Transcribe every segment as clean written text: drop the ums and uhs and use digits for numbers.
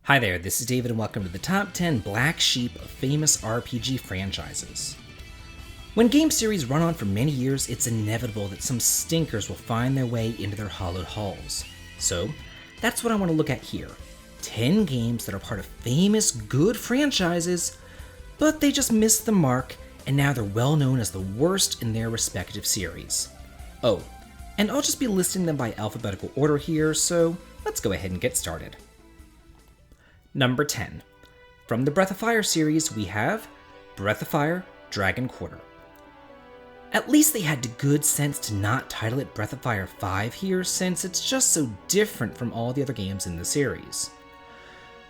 Hi there, this is David and welcome to the top 10 black sheep of famous RPG franchises. When game series run on for many years, it's inevitable that some stinkers will find their way into their hallowed halls. So, that's what I want to look at here. 10 games that are part of famous, good franchises, but they just missed the mark, and now they're well known as the worst in their respective series. Oh, and I'll just be listing them by alphabetical order here, so let's go ahead and get started. Number 10. From the Breath of Fire series, we have Breath of Fire Dragon Quarter. At least they had the good sense to not title it Breath of Fire 5 here, since it's just so different from all the other games in the series.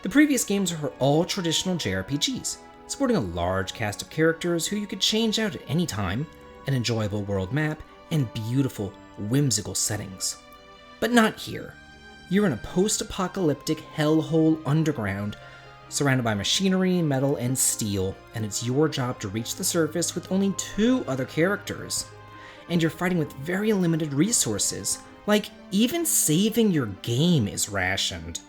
The previous games were all traditional JRPGs, sporting a large cast of characters who you could change out at any time, an enjoyable world map, and beautiful, whimsical settings. But not here. You're in a post-apocalyptic hellhole underground, surrounded by machinery, metal, and steel, and it's your job to reach the surface with only 2 other characters. And you're fighting with very limited resources, like even saving your game is rationed.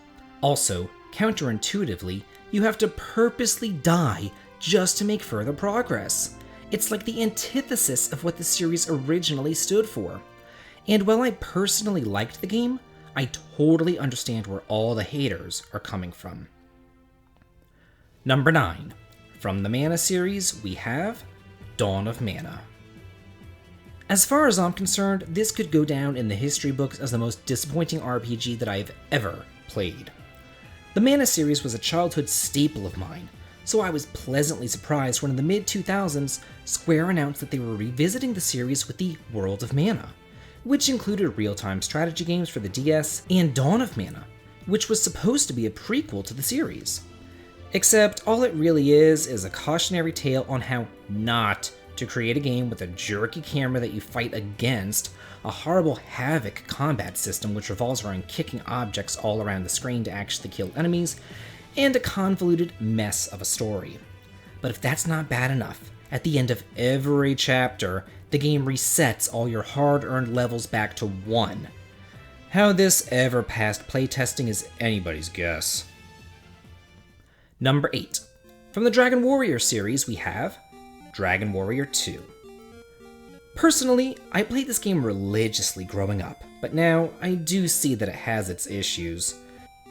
Also, counterintuitively, you have to purposely die just to make further progress. It's like the antithesis of what the series originally stood for. And while I personally liked the game, I totally understand where all the haters are coming from. Number 9. From the Mana series, we have Dawn of Mana. As far as I'm concerned, this could go down in the history books as the most disappointing RPG that I've ever played. The Mana series was a childhood staple of mine, so I was pleasantly surprised when in the mid-2000s, Square announced that they were revisiting the series with the World of Mana, which included real-time strategy games for the DS, and Dawn of Mana, which was supposed to be a prequel to the series. Except all it really is a cautionary tale on how not to create a game with a jerky camera that you fight against, a horrible Havoc combat system which revolves around kicking objects all around the screen to actually kill enemies, and a convoluted mess of a story. But if that's not bad enough, at the end of every chapter, the game resets all your hard-earned levels back to 1. How this ever passed playtesting is anybody's guess. Number 8. From the Dragon Warrior series, we have Dragon Warrior 2. Personally, I played this game religiously growing up, but now I do see that it has its issues.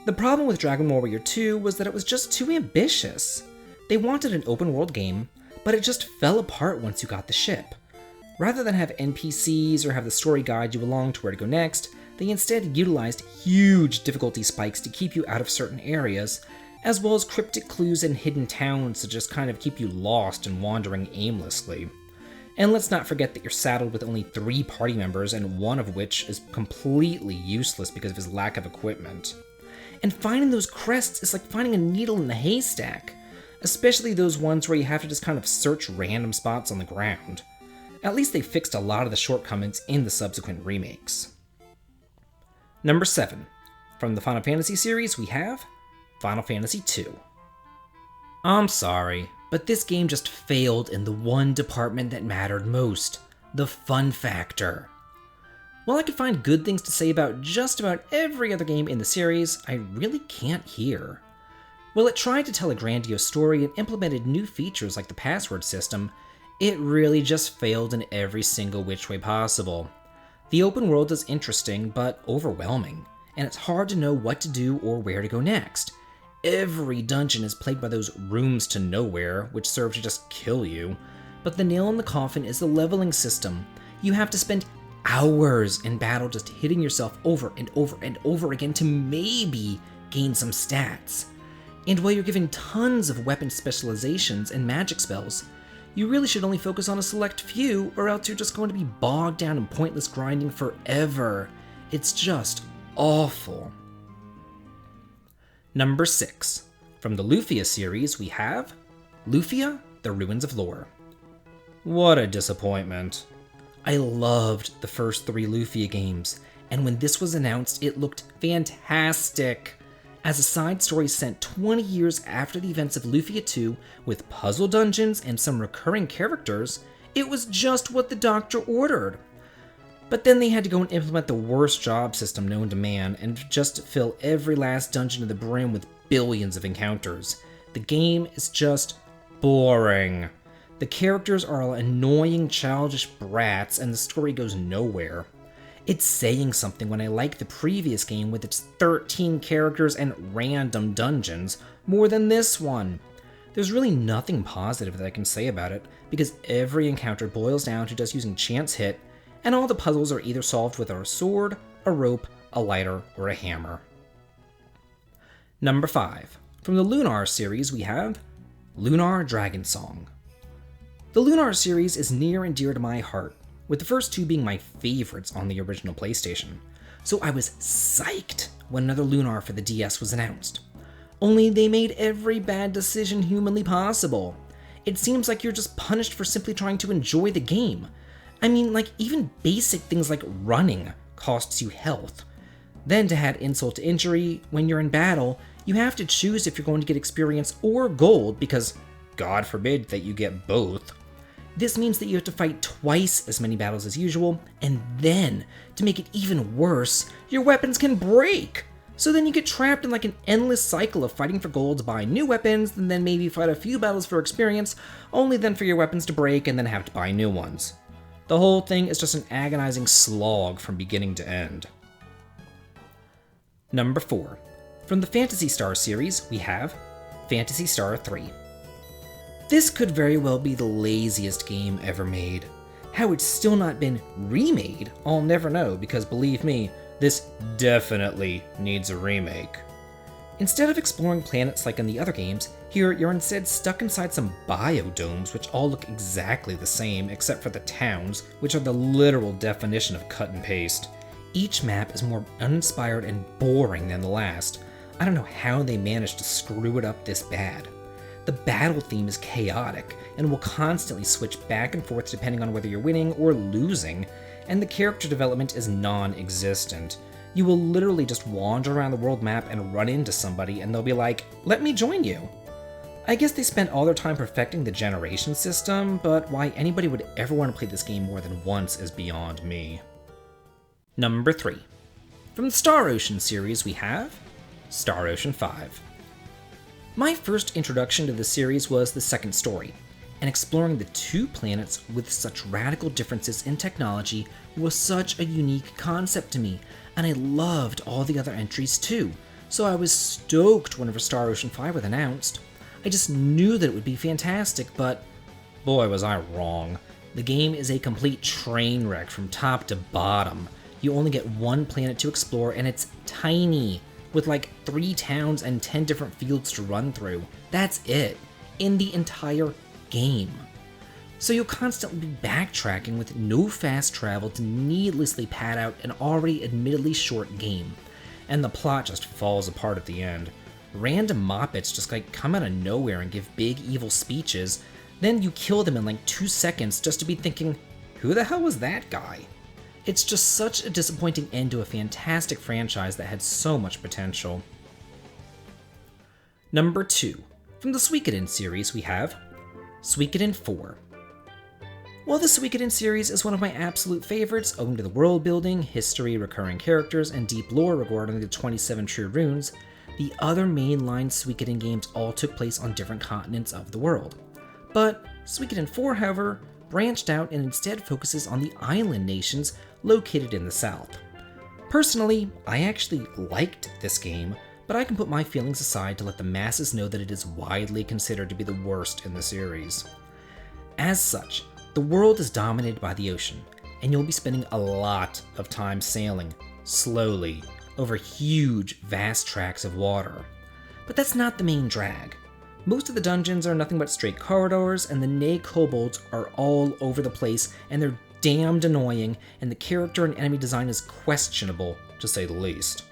The problem with Dragon Warrior 2 was that it was just too ambitious. They wanted an open-world game, but it just fell apart once you got the ship. Rather than have NPCs or have the story guide you along to where to go next, they instead utilized huge difficulty spikes to keep you out of certain areas, as well as cryptic clues and hidden towns to just kind of keep you lost and wandering aimlessly. And let's not forget that you're saddled with only 3 party members, and one of which is completely useless because of his lack of equipment. And finding those crests is like finding a needle in a haystack, especially those ones where you have to just kind of search random spots on the ground. At least they fixed a lot of the shortcomings in the subsequent remakes. Number 7. From the Final Fantasy series, we have Final Fantasy II. I'm sorry, but this game just failed in the one department that mattered most, the fun factor. While I could find good things to say about just about every other game in the series, I really can't here. While it tried to tell a grandiose story and implemented new features like the password system, it really just failed in every single which way possible. The open world is interesting, but overwhelming, and it's hard to know what to do or where to go next. Every dungeon is plagued by those rooms to nowhere, which serve to just kill you. But the nail in the coffin is the leveling system. You have to spend hours in battle just hitting yourself over and over and over again to maybe gain some stats. And while you're given tons of weapon specializations and magic spells, you really should only focus on a select few, or else you're just going to be bogged down in pointless grinding forever. It's just awful. Number 6. From the Lufia series, we have Lufia: The Ruins of Lore. What a disappointment. I loved the first 3 Lufia games, and when this was announced, it looked fantastic. As a side story sent 20 years after the events of Lufia 2, with puzzle dungeons and some recurring characters, it was just what the doctor ordered. But then they had to go and implement the worst job system known to man and just fill every last dungeon to the brim with billions of encounters. The game is just boring. The characters are all annoying, childish brats, and the story goes nowhere. It's saying something when I like the previous game with its 13 characters and random dungeons more than this one. There's really nothing positive that I can say about it, because every encounter boils down to just using chance hit, and all the puzzles are either solved with a sword, a rope, a lighter, or a hammer. Number 5. From the Lunar series we have Lunar Dragonsong. The Lunar series is near and dear to my heart, with the first two being my favorites on the original PlayStation, so I was psyched when another Lunar for the DS was announced. Only they made every bad decision humanly possible. It seems like you're just punished for simply trying to enjoy the game. I mean, like, even basic things like running costs you health. Then to add insult to injury, when you're in battle, you have to choose if you're going to get experience or gold because, God forbid that you get both. This means that you have to fight twice as many battles as usual, and then, to make it even worse, your weapons can break! So then you get trapped in like an endless cycle of fighting for gold to buy new weapons, and then maybe fight a few battles for experience, only then for your weapons to break and then have to buy new ones. The whole thing is just an agonizing slog from beginning to end. Number 4. From the Phantasy Star series, we have Phantasy Star 3. This could very well be the laziest game ever made. How it's still not been remade, I'll never know, because believe me, this definitely needs a remake. Instead of exploring planets like in the other games, here you're instead stuck inside some biodomes which all look exactly the same except for the towns, which are the literal definition of cut and paste. Each map is more uninspired and boring than the last. I don't know how they managed to screw it up this bad. The battle theme is chaotic and will constantly switch back and forth depending on whether you're winning or losing, and the character development is non-existent. You will literally just wander around the world map and run into somebody and they'll be like, "Let me join you." I guess they spent all their time perfecting the generation system, but why anybody would ever want to play this game more than once is beyond me. Number 3. From the Star Ocean series we have Star Ocean 5. My first introduction to the series was the second story, and exploring the two planets with such radical differences in technology was such a unique concept to me, and I loved all the other entries too, so I was stoked whenever Star Ocean 5 was announced. I just knew that it would be fantastic, but boy was I wrong. The game is a complete train wreck from top to bottom. You only get one planet to explore and it's tiny, with like 3 towns and 10 different fields to run through. That's it, in the entire game. So you'll constantly be backtracking with no fast travel to needlessly pad out an already admittedly short game. And the plot just falls apart at the end. Random moppets just like come out of nowhere and give big evil speeches, then you kill them in like 2 seconds just to be thinking, who the hell was that guy? It's just such a disappointing end to a fantastic franchise that had so much potential. Number 2. From the Suikoden series we have Suikoden 4. While the Suikoden series is one of my absolute favorites owing to the world building, history, recurring characters, and deep lore regarding the 27 true runes, the other mainline Suikoden games all took place on different continents of the world. But Suikoden 4, however, branched out and instead focuses on the island nations located in the south. Personally, I actually liked this game, but I can put my feelings aside to let the masses know that it is widely considered to be the worst in the series. As such, the world is dominated by the ocean, and you'll be spending a lot of time sailing, slowly, over huge, vast tracts of water. But that's not the main drag. Most of the dungeons are nothing but straight corridors, and the Ney kobolds are all over the place, and they're damned annoying, and the character and enemy design is questionable, to say the least.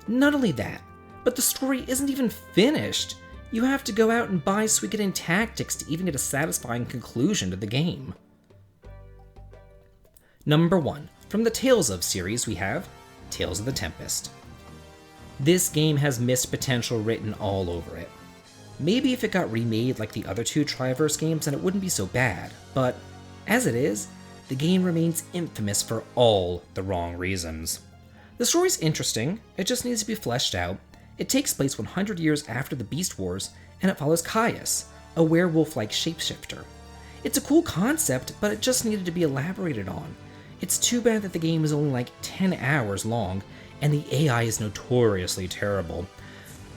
Not only that, but the story isn't even finished. You have to go out and buy Suikoden tactics to even get a satisfying conclusion to the game. Number 1. From the Tales of series we have Tales of the Tempest. This game has missed potential written all over it. Maybe if it got remade like the other two Triverse games then it wouldn't be so bad, but as it is, the game remains infamous for all the wrong reasons. The story's interesting, it just needs to be fleshed out, It takes place 100 years after the Beast Wars, and it follows Caius, a werewolf-like shapeshifter. It's a cool concept, but it just needed to be elaborated on. It's too bad that the game is only like 10 hours long, and the AI is notoriously terrible.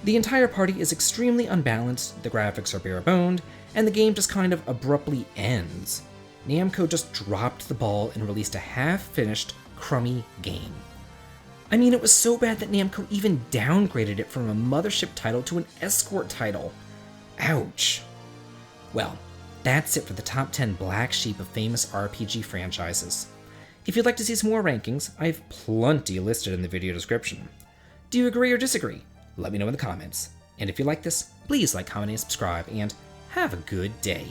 The entire party is extremely unbalanced, the graphics are bare-boned, and the game just kind of abruptly ends. Namco just dropped the ball and released a half-finished, crummy game. I mean, it was so bad that Namco even downgraded it from a mothership title to an escort title. Ouch. Well, that's it for the top 10 black sheep of famous RPG franchises. If you'd like to see some more rankings, I have plenty listed in the video description. Do you agree or disagree? Let me know in the comments. And if you like this, please like, comment, and subscribe, and have a good day.